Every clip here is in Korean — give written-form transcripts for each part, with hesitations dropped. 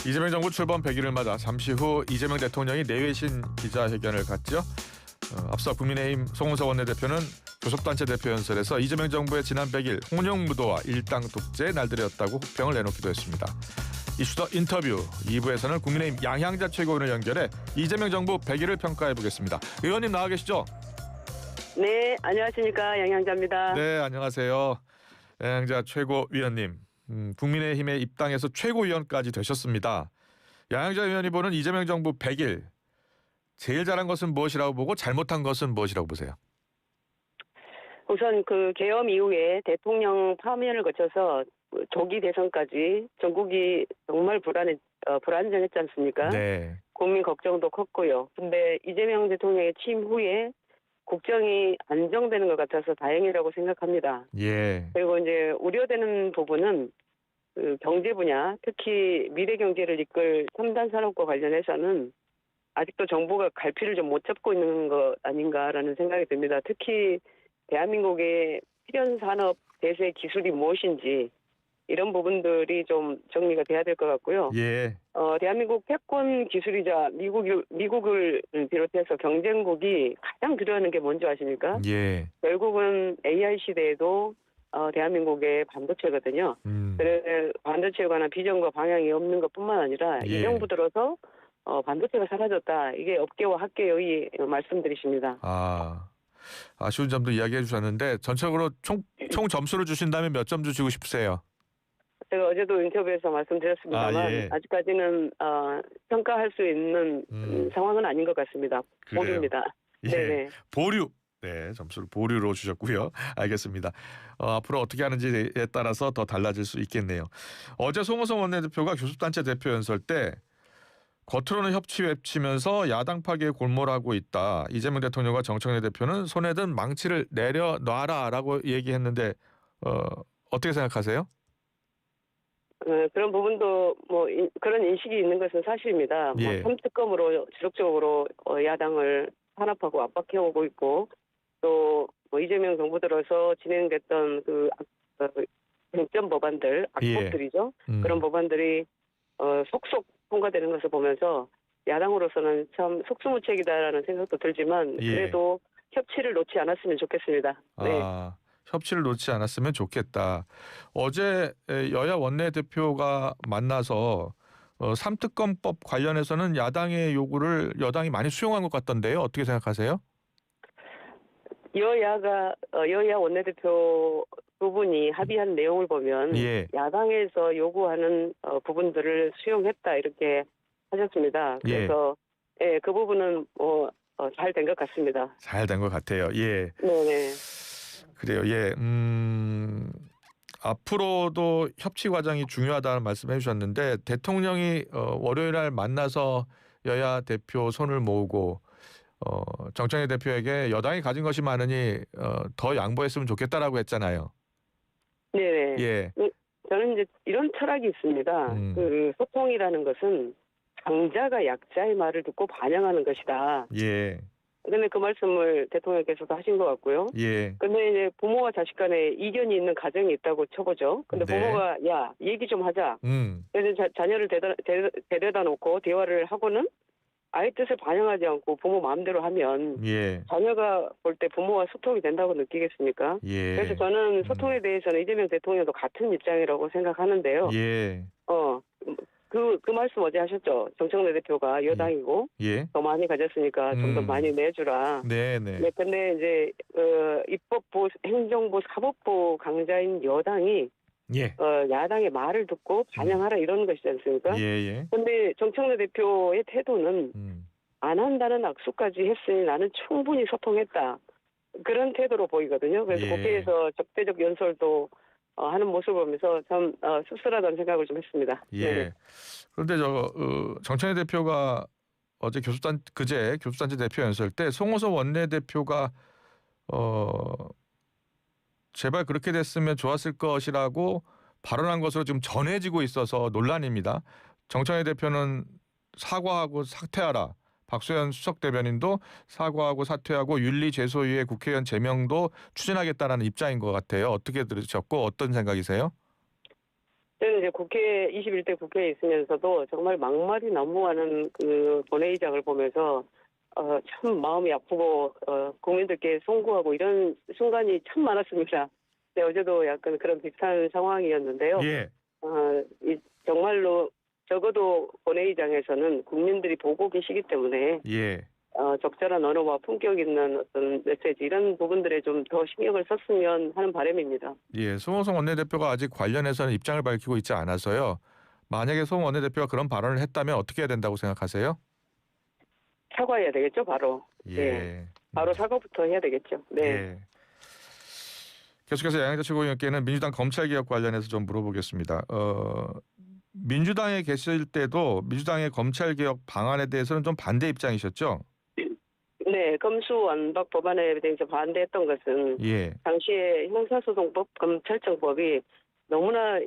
이재명 정부 출범 100일을 맞아 잠시 후 이재명 대통령이 내외신 기자회견을 갖죠. 앞서 국민의힘 송은석 원내대표는 교섭단체 대표 연설에서 이재명 정부의 지난 100일 홍역무도와 일당 독재의 날들이었다고 혹평을 내놓기도 했습니다. 이슈더 인터뷰 2부에서는 국민의힘 양향자 최고위원을 연결해 이재명 정부 100일을 평가해보겠습니다. 의원님 나와 계시죠? 네, 안녕하십니까. 양향자입니다. 네, 안녕하세요. 양향자 최고위원님. 국민의힘에 입당해서 최고위원까지 되셨습니다. 양향자 의원이 보는 이재명 정부 100일. 제일 잘한 것은 무엇이라고 보고 잘못한 것은 무엇이라고 보세요? 우선 그 계엄 이후에 대통령 파면을 거쳐서 조기 대선까지 전국이 정말 불안정했지 않습니까? 네. 국민 걱정도 컸고요. 근데 이재명 대통령의 취임 후에 국정이 안정되는 것 같아서 다행이라고 생각합니다. 예. 그리고 이제 우려되는 부분은 그 경제 분야, 특히 미래 경제를 이끌 첨단 산업과 관련해서는 아직도 정부가 갈피를 좀 못 잡고 있는 것 아닌가라는 생각이 듭니다. 특히 대한민국의 필연 산업 대세 기술이 무엇인지 이런 부분들이 좀 정리가 돼야 될 것 같고요. 예. 대한민국 패권 기술이자 미국을 비롯해서 경쟁국이 가장 두려워하는 게 뭔지 아십니까? 예. 결국은 AI 시대에도 대한민국의 반도체거든요. 그래서 반도체에 관한 비전과 방향이 없는 것뿐만 아니라 예. 이 정부 들어서 반도체가 사라졌다. 이게 업계와 학계의 말씀드리십니다. 아쉬운 점도 이야기해 주셨는데 전체적으로 총 점수를 주신다면 몇 점 주시고 싶으세요? 제가 어제도 인터뷰에서 말씀드렸습니다만 아직까지는 평가할 수 있는 상황은 아닌 것 같습니다. 그래요. 보류입니다. 예. 네네. 보류. 네, 점수를 보류로 주셨고요. 알겠습니다. 앞으로 어떻게 하는지에 따라서 더 달라질 수 있겠네요. 어제 송호성 원내대표가 교섭단체 대표 연설 때 겉으로는 협치 외치면서 야당 파괴에 골몰하고 있다. 이재명 대통령과 정청래 대표는 손에 든 망치를 내려놔라라고 얘기했는데 어떻게 생각하세요? 그런 부분도 그런 인식이 있는 것은 사실입니다. 예. 3특검으로 지속적으로 야당을 탄압하고 압박해오고 있고 또 이재명 정부 들어서 진행됐던 그 쟁점 법안들, 악법들이죠. 예. 그런 법안들이 속속 통과되는 것을 보면서 야당으로서는 참 속수무책이다라는 생각도 들지만 그래도 협치를 놓지 않았으면 좋겠습니다. 네. 협치를 놓지 않았으면 좋겠다. 어제 여야 원내대표가 만나서 3특검법 관련해서는 야당의 요구를 여당이 많이 수용한 것 같던데요. 어떻게 생각하세요? 여야 원내대표 두 분이 합의한 내용을 보면 야당에서 요구하는 부분들을 수용했다 이렇게 하셨습니다. 그래서 그 부분은 잘 된 것 같습니다. 잘 된 것 같아요. 예. 네네. 그래요. 예. 앞으로도 협치 과정이 중요하다는 말씀해 주셨는데 대통령이 월요일 날 만나서 여야 대표 손을 모으고 정청래 대표에게 여당이 가진 것이 많으니 더 양보했으면 좋겠다라고 했잖아요. 네네. 예. 저는 이제 이런 철학이 있습니다. 그 소통이라는 것은 강자가 약자의 말을 듣고 반영하는 것이다. 예. 그런데 그 말씀을 대통령께서도 하신 것 같고요. 예. 근데 이제 부모와 자식 간에 이견이 있는 가정이 있다고 쳐보죠. 근데 부모가 야 얘기 좀 하자. 그래서 자녀를 데려다 놓고 대화를 하고는 아이 뜻을 반영하지 않고 부모 마음대로 하면 자녀가 볼 때 부모와 소통이 된다고 느끼겠습니까? 그래서 저는 소통에 대해서는 이재명 대통령도 같은 입장이라고 생각하는데요. 그 말씀 어제 하셨죠. 정청래 대표가 여당이고 더 많이 가졌으니까 좀 더 많이 내주라. 네네. 네, 근데 이제 입법부, 행정부, 사법부 강자인 여당이 야당의 말을 듣고 반영하라 이런 것이지 않습니까? 그런데 정청래 대표의 태도는 안 한다는 악수까지 했으니 나는 충분히 소통했다. 그런 태도로 보이거든요. 그래서 국회에서 적대적 연설도 하는 모습을 보면서 참 씁쓸하다는 생각을 좀 했습니다. 예. 그런데 정청래 대표가 어제 그제 교섭단체 대표 연설 때 송호석 원내대표가 제발 그렇게 됐으면 좋았을 것이라고 발언한 것으로 지금 전해지고 있어서 논란입니다. 정청래 대표는 사과하고 사퇴하라. 박수현 수석 대변인도 사과하고 사퇴하고 윤리제소위의 국회의원 제명도 추진하겠다는 입장인 것 같아요. 어떻게 들으셨고 어떤 생각이세요? 저는 저는 이제 국회 21대 국회에 있으면서도 정말 막말이 너무하는 그 본회의장을 보면서 참 마음이 아프고 국민들께 송구하고 이런 순간이 참 많았습니다. 네, 어제도 약간 그런 비슷한 상황이었는데요. 예. 정말로 적어도 본회의장에서는 국민들이 보고 계시기 때문에 예. 적절한 언어와 품격 있는 어떤 메시지 이런 부분들에 좀 더 신경을 썼으면 하는 바람입니다. 예, 송호성 원내대표가 아직 관련해서는 입장을 밝히고 있지 않아서요. 만약에 송 원내대표가 그런 발언을 했다면 어떻게 해야 된다고 생각하세요? 사과해야 되겠죠, 바로. 예. 네. 바로 사과부터 해야 되겠죠. 네. 예. 계속해서 양양자 최고위원께는 민주당 검찰개혁 관련해서 좀 물어보겠습니다. 민주당에 계실 때도 민주당의 검찰개혁 방안에 대해서는 좀 반대 입장이셨죠? 네, 검수완박 법안에 대해서 반대했던 것은 당시에 형사소송법, 검찰청법이 너무나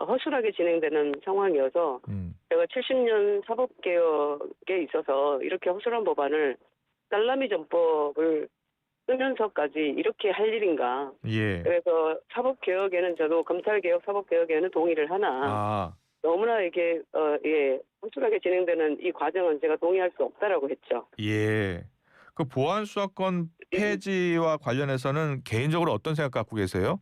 허술하게 진행되는 상황이어서 제가 70년 사법개혁에 있어서 이렇게 허술한 법안을 살라미 전법을 쓰면서까지 이렇게 할 일인가. 그래서 사법개혁에는 저도 검찰개혁, 사법개혁에는 동의를 하나 너무나 이게 허술하게 진행되는 이 과정은 제가 동의할 수 없다라고 했죠. 예. 그 보안 수사권 폐지와 관련해서는 개인적으로 어떤 생각 갖고 계세요?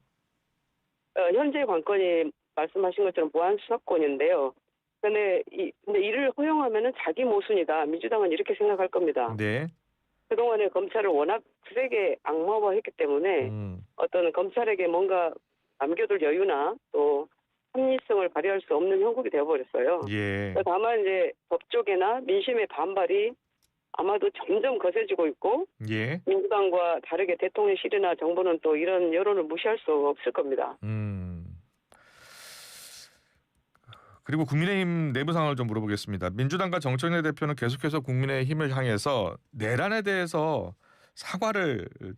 현재 관건이 말씀하신 것처럼 보안 수사권인데요. 근데 이를 허용하면은 자기 모순이다. 민주당은 이렇게 생각할 겁니다. 네. 그동안에 검찰을 워낙 세게 악마화했기 때문에 어떤 검찰에게 뭔가 남겨둘 여유나 또 합리성을 발휘할 수 없는 형국이 되어버렸어요. 예. 다만 이제 법조계나 민심의 반발이 아마도 점점 거세지고 있고 민주당과 다르게 대통령실이나 정부는 또 이런 여론을 무시할 수 없을 겁니다. 그리고 국민의힘 내부 상황을 좀 물어보겠습니다. 민주당과 정청래 대표는 계속해서 국민의힘을 향해서 내란에 대해서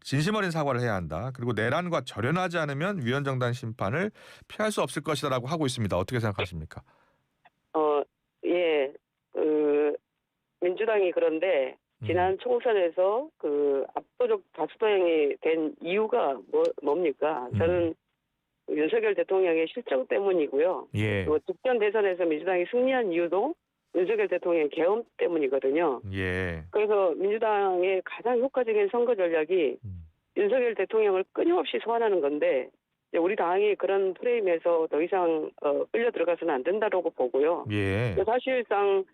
진심 어린 사과를 해야 한다. 그리고 내란과 절연하지 않으면 위헌정당 심판을 피할 수 없을 것이다라고 하고 있습니다. 어떻게 생각하십니까? 예. 민주당이 그런데 지난 총선에서 그 압도적 다수당이 된 이유가 뭡니까? 저는 윤석열 대통령의 실정 때문이고요. 또 직전 대선에서 민주당이 승리한 이유도 윤석열 대통령의 계엄 때문이거든요. 그래서 민주당의 가장 효과적인 선거 전략이 윤석열 대통령을 끊임없이 소환하는 건데 우리 당이 그런 프레임에서 더 이상 끌려 들어가서는 안 된다라고 보고요. 사실상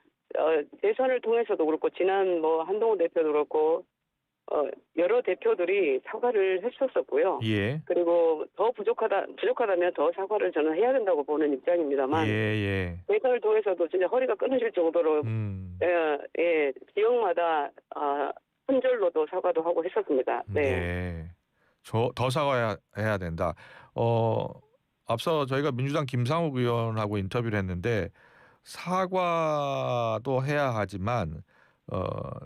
대선을 통해서도 그렇고 지난 한동훈 대표도 그렇고 여러 대표들이 사과를 했었었고요. 그리고 더 부족하다면 더 사과를 저는 해야 된다고 보는 입장입니다만 대선을 통해서도 진짜 허리가 끊어질 정도로 지역마다 선절로도 사과도 하고 했었습니다. 더 사과해야 된다. 앞서 저희가 민주당 김상욱 의원하고 인터뷰를 했는데 사과도 해야 하지만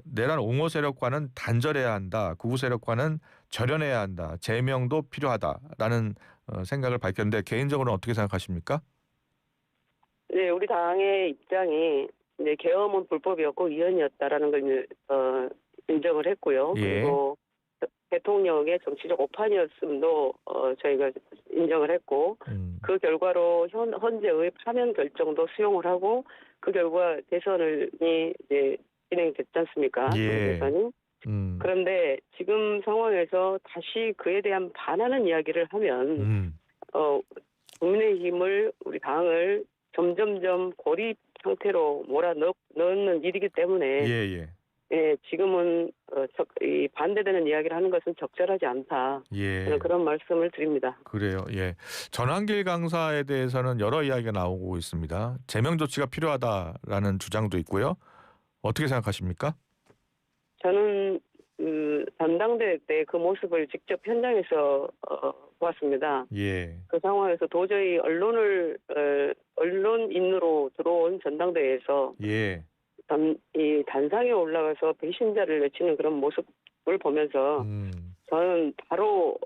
내란 옹호 세력과는 단절해야 한다. 극우 세력과는 절연해야 한다. 제명도 필요하다라는 생각을 밝혔는데 개인적으로는 어떻게 생각하십니까? 네, 우리 당의 입장이 계엄은 불법이었고 위헌이었다라는 걸 인정을 했고요. 그리고 대통령의 정치적 오판이었음도 저희가 인정을 했고 그 결과로 헌재의 파면 결정도 수용을 하고 그 결과 대선이 이제 진행됐지 않습니까? 대선이. 그런데 지금 상황에서 다시 그에 대한 반하는 이야기를 하면 국민의힘을 우리 당을 점점점 고립 상태로 몰아넣는 일이기 때문에 지금은 이 반대되는 이야기를 하는 것은 적절하지 않다. 저는 그런 말씀을 드립니다. 그래요. 전한길 강사에 대해서는 여러 이야기가 나오고 있습니다. 제명 조치가 필요하다라는 주장도 있고요. 어떻게 생각하십니까? 저는 전당대회 때 그 모습을 직접 현장에서 보았습니다. 그 상황에서 도저히 언론인으로 들어온 전당대회에서 이 단상에 올라가서 배신자를 외치는 그런 모습을 보면서 저는 바로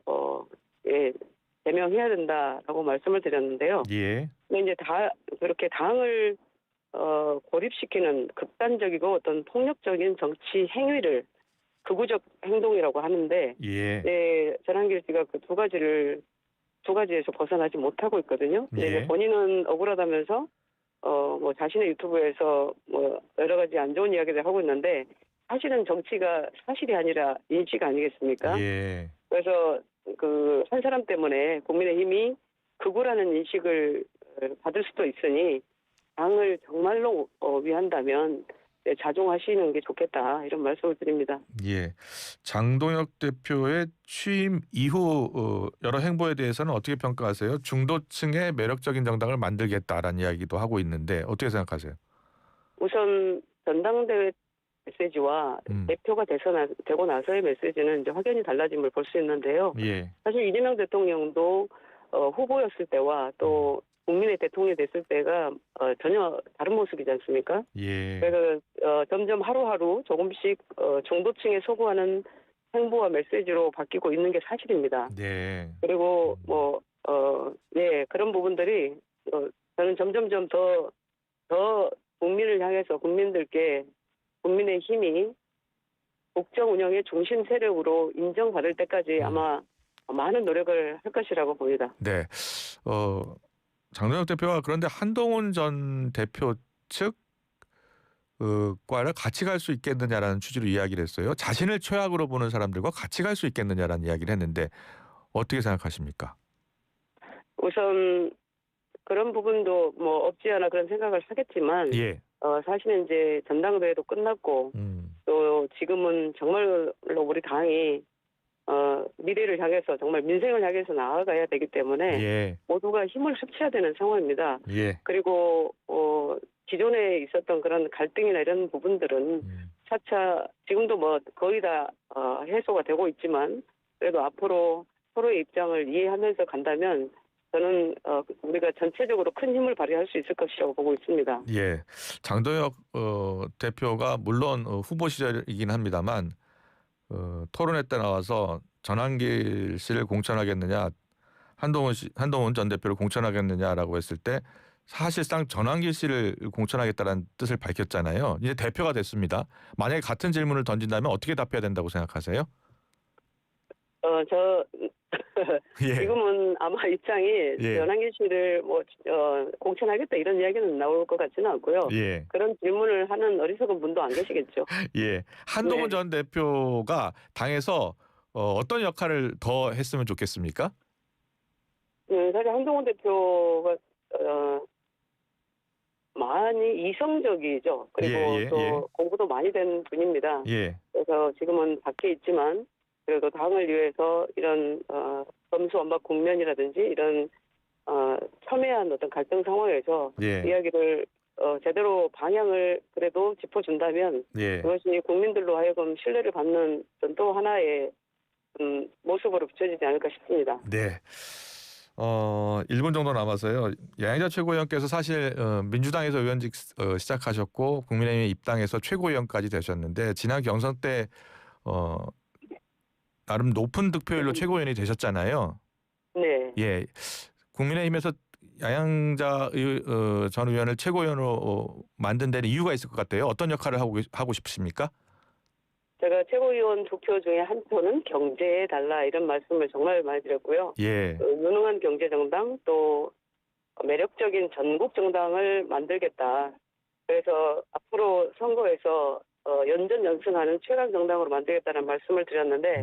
제명해야 된다라고 말씀을 드렸는데요. 근데 이제 그렇게 당을 고립시키는 극단적이고 어떤 폭력적인 정치 행위를 극우적 행동이라고 하는데 전한길 씨가 그 두 가지를 두 가지에서 벗어나지 못하고 있거든요. 근데 예. 이제 본인은 억울하다면서 뭐 자신의 유튜브에서 뭐 여러 가지 안 좋은 이야기를 하고 있는데 사실은 정치가 사실이 아니라 인식 아니겠습니까? 예. 그래서 그 한 사람 때문에 국민의힘이 극우라는 인식을 받을 수도 있으니 당을 정말로 위한다면 자중하시는 게 좋겠다 이런 말씀을 드립니다. 예. 장동혁 대표의 취임 이후 여러 행보에 대해서는 어떻게 평가하세요? 중도층의 매력적인 정당을 만들겠다라는 이야기도 하고 있는데 어떻게 생각하세요? 우선 전당대회 메시지와 대표가 되고 나서의 메시지는 이제 확연히 달라짐을 볼 수 있는데요. 예. 사실 이재명 대통령도 후보였을 때와 또 국민의 대통령이 됐을 때가 전혀 다른 모습이지 않습니까? 예. 그래서 점점 하루하루 조금씩 중도층에 소구하는 행보와 메시지로 바뀌고 있는 게 사실입니다. 네. 그리고 그런 부분들이 저는 점점점 더 국민을 향해서 국민들께 국민의 힘이 국정 운영의 중심 세력으로 인정받을 때까지 아마 많은 노력을 할 것이라고 봅니다. 네. 장동혁 대표가 그런데 한동훈 전 대표 측과를 같이 갈 수 있겠느냐라는 취지로 이야기를 했어요. 자신을 최악으로 보는 사람들과 같이 갈 수 있겠느냐라는 이야기를 했는데 어떻게 생각하십니까? 우선 그런 부분도 뭐 없지 않아 그런 생각을 하겠지만 예. 사실은 이제 전당대회도 끝났고 또 지금은 정말로 우리 당이 미래를 향해서 정말 민생을 향해서 나아가야 되기 때문에 예. 모두가 힘을 합쳐야 되는 상황입니다. 예. 그리고 기존에 있었던 그런 갈등이나 이런 부분들은 차차 지금도 뭐 거의 다 해소가 되고 있지만 그래도 앞으로 서로의 입장을 이해하면서 간다면 저는 우리가 전체적으로 큰 힘을 발휘할 수 있을 것이라고 보고 있습니다. 예, 장동혁 대표가 물론 후보 시절이긴 합니다만 토론회 때 나와서 전환길 씨를 공천하겠느냐, 한동훈 전 대표를 공천하겠느냐라고 했을 때 사실상 전환길 씨를 공천하겠다는 뜻을 밝혔잖아요. 이제 대표가 됐습니다. 만약에 같은 질문을 던진다면 어떻게 답해야 된다고 생각하세요? 예. 지금은 아마 입장이 전환길 씨를 공천하겠다 이런 이야기는 나올 것 같지는 않고요. 예. 그런 질문을 하는 어리석은 분도 안 계시겠죠. 예. 한동훈 전 대표가 당에서 어떤 역할을 더 했으면 좋겠습니까? 사실 한동훈 대표가 많이 이성적이죠. 그리고 또 공부도 많이 된 분입니다. 예. 그래서 지금은 밖에 있지만 그래도 당을 위해서 이런 검수완박 국면이라든지 이런 첨예한 어떤 갈등 상황에서 이야기를 제대로 방향을 그래도 짚어준다면 그것이 국민들로 하여금 신뢰를 받는 또 하나의 모습으로 비춰지지 않을까 싶습니다. 네. 1분 정도 남아서요. 양양자 최고위원께서 사실 민주당에서 의원직 시작하셨고 국민의힘에 입당해서 최고위원까지 되셨는데 지난 경선 때 나름 높은 득표율로 최고위원이 되셨잖아요. 네. 예. 국민의힘에서 양양자 전 의원을 최고위원으로 만든 데는 이유가 있을 것 같아요. 어떤 역할을 하고 싶으십니까? 제가 최고위원 2표 중에 한 표는 경제에 달라 이런 말씀을 정말 많이 드렸고요. 예. 유능한 경제정당 또 매력적인 전국 정당을 만들겠다. 그래서 앞으로 선거에서 연전연승하는 최강 정당으로 만들겠다는 말씀을 드렸는데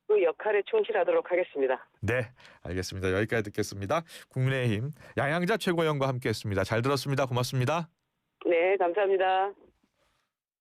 그 역할에 충실하도록 하겠습니다. 네, 알겠습니다. 여기까지 듣겠습니다. 국민의힘 양양자 최고위원과 함께했습니다. 잘 들었습니다. 고맙습니다. 네, 감사합니다.